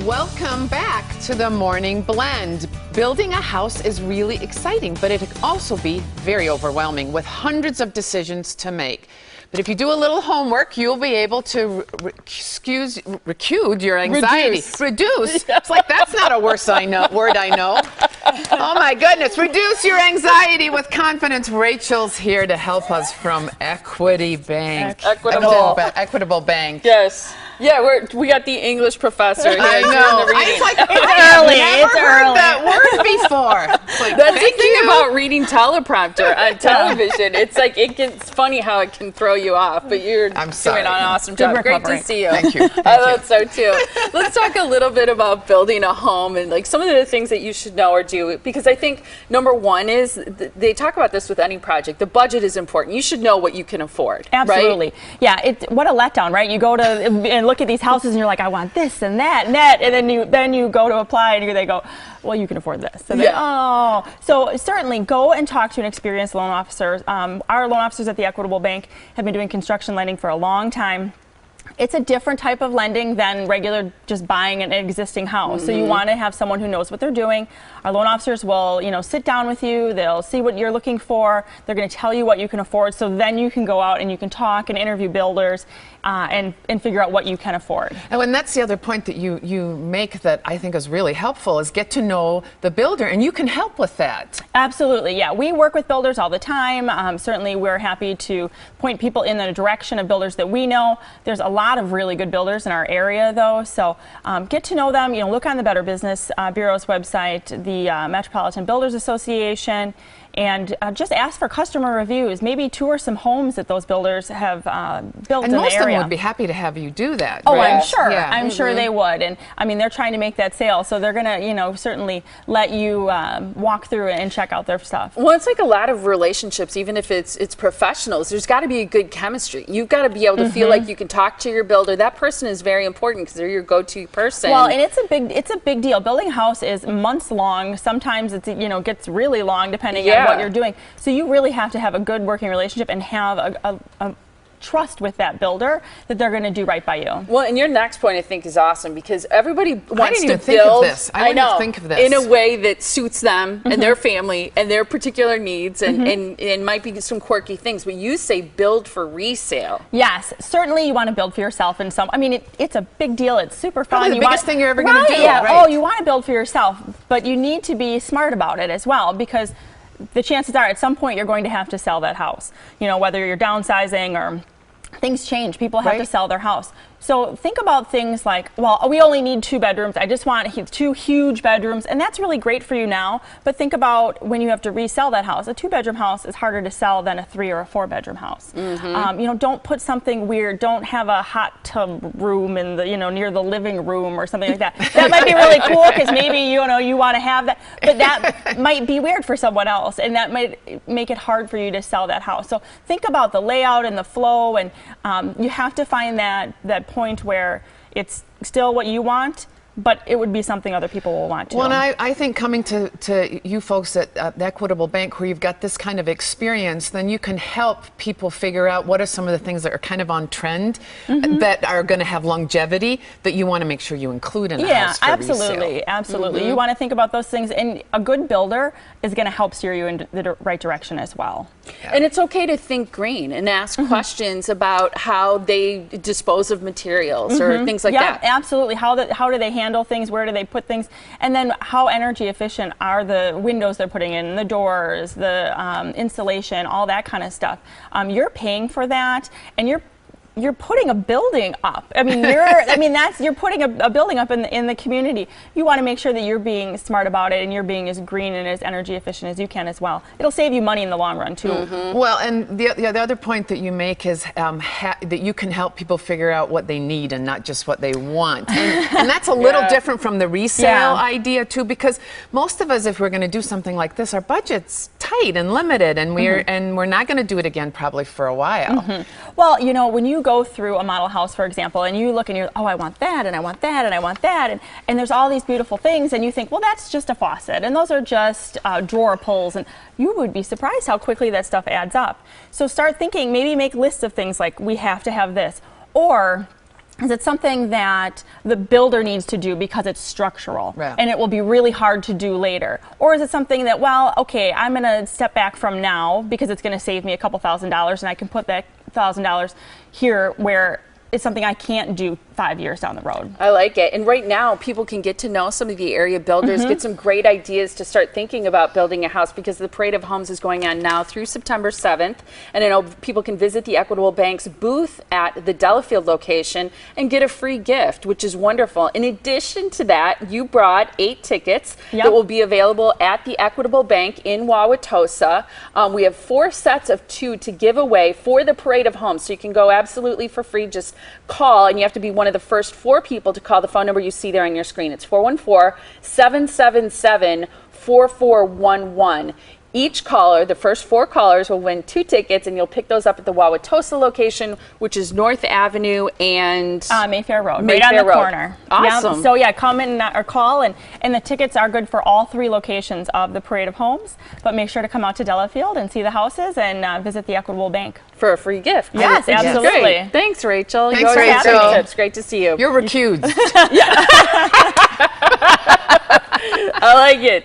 Welcome back to the Morning Blend. Building a house is really exciting, but it can also be very overwhelming with hundreds of decisions to make. But if you do a little homework, you'll be able to recuse your anxiety. Reduce. It's like, that's not a word I know. Oh my goodness. Reduce your anxiety with confidence. Rachel's here to help us from Equitable Bank. Yes. Yeah, we got the English professor here. I know. It's early. That word before. Like, that's the thing about reading teleprompter on television. It's like it's funny how it can throw you off, but you're doing an awesome job. Great to see you. Thank you. I thought so too. Let's talk a little bit about building a home and like some of the things that you should know or do, because I think number one is they talk about this with any project. The budget is important. You should know what you can afford. Absolutely. Right? Yeah. What a letdown, right? You go to and look at these houses and you're like, I want this and that and that, and then you go to apply and they go, well, you can afford this. So so certainly go and talk to an experienced loan officer. Our loan officers at the Equitable Bank have been doing construction lending for a long time. It's a different type of lending than regular just buying an existing house. So you want to have someone who knows what they're doing. Our loan officers will, sit down with you. They'll see what you're looking for. They're going to tell you what you can afford. So then you can go out and you can talk and interview builders and figure out what you can afford. And that's the other point that you make that I think is really helpful, is get to know the builder, and you can help with that. Absolutely, yeah. We work with builders all the time. Certainly we're happy to point people in the direction of builders that we know. There's a lot of really good builders in our area, though, so get to know them. Look on the Better Business Bureau's website, the Metropolitan Builders Association, and just ask for customer reviews. Maybe tour some homes that those builders have built in the area. And most of them would be happy to have you do that. Oh, right? I'm sure. Yeah. I'm sure they would. And I mean, they're trying to make that sale, so they're going to, certainly let you walk through and check out their stuff. Well, it's like a lot of relationships, even if it's professionals. There's got to be a good chemistry. You've got to be able to feel like you can talk to your builder. That person is very important because they're your go-to person. Well, and it's a big deal. Building a house is months long. Sometimes it's gets really long depending on what you're doing. So you really have to have a good working relationship and have a trust with that builder that they're going to do right by you. Well, and your next point I think is awesome, because everybody wants to build. I didn't even think of this. In a way that suits them and their family and their particular needs, and might be some quirky things. But you say build for resale. Yes, certainly you want to build for yourself. And it's a big deal. It's super fun. Probably the biggest thing you're ever going to do. Yeah. Right. Oh, you want to build for yourself, but you need to be smart about it as well, because the chances are at some point you're going to have to sell that house. Whether you're downsizing or things change, people have to sell their house. So think about things like, well, we only need 2 bedrooms. I just want 2 huge bedrooms. And that's really great for you now. But think about when you have to resell that house. A 2-bedroom house is harder to sell than a 3 or a 4-bedroom house. Don't put something weird. Don't have a hot tub room in the, near the living room or something like that. That might be really cool because maybe, you want to have that. But that might be weird for someone else. And that might make it hard for you to sell that house. So think about the layout and the flow. And you have to find that point where it's still what you want, but it would be something other people will want to. Well, and I think coming to you folks at the Equitable Bank, where you've got this kind of experience, then you can help people figure out what are some of the things that are kind of on trend, that are going to have longevity, that you want to make sure you include in a house for resale. Absolutely. You want to think about those things, and a good builder is going to help steer you in the right direction as well. Yeah. And it's okay to think green and ask questions about how they dispose of materials or things like that. Yeah, absolutely. How do they handle things? Where do they put things? And then how energy efficient are the windows they're putting in, the doors, the insulation, all that kind of stuff. You're paying for that, and you're putting a building up. You're putting a building up in the community. You want to make sure that you're being smart about it and you're being as green and as energy efficient as you can as well. It'll save you money in the long run too. Well, and the other point that you make is that you can help people figure out what they need and not just what they want. And that's a little different from the resale idea too, because most of us, if we're going to do something like this, our budget's tight and limited, and we're not going to do it again probably for a while. Well, when you go through a model house, for example, and you look and you're, oh, I want that, and I want that, and I want that, and there's all these beautiful things, and you think, well, that's just a faucet, and those are just drawer pulls, and you would be surprised how quickly that stuff adds up. So start thinking, maybe make lists of things like, we have to have this, or is it something that the builder needs to do because it's structural Right. and it will be really hard to do later? Or is it something that, well, okay, I'm going to step back from now because it's going to save me a couple $1,000s and I can put that $1,000 here where it's something I can't do 5 years down the road. I like it. And right now, people can get to know some of the area builders, get some great ideas to start thinking about building a house, because the Parade of Homes is going on now through September 7th. And I know people can visit the Equitable Bank's booth at the Delafield location and get a free gift, which is wonderful. In addition to that, you brought 8 tickets Yep. that will be available at the Equitable Bank in Wauwatosa. We have 4 sets of 2 to give away for the Parade of Homes. So you can go absolutely for free. Just call, and you have to be one of the first 4 people to call the phone number you see there on your screen. It's 414-777-4411. Each caller, the first 4 callers, will win 2 tickets, and you'll pick those up at the Wauwatosa location, which is North Avenue and Mayfair Road, Mayfair right on the Road. corner. Awesome. Yeah, so yeah, come in or call, and the tickets are good for all 3 locations of the Parade of Homes. But make sure to come out to Delafield and see the houses and visit the Equitable Bank. for a free gift. Yes, Which is absolutely. great. Thanks, Rachel. Thanks, You always have Rachel. great tips. Great to see you. You're recused. I like it.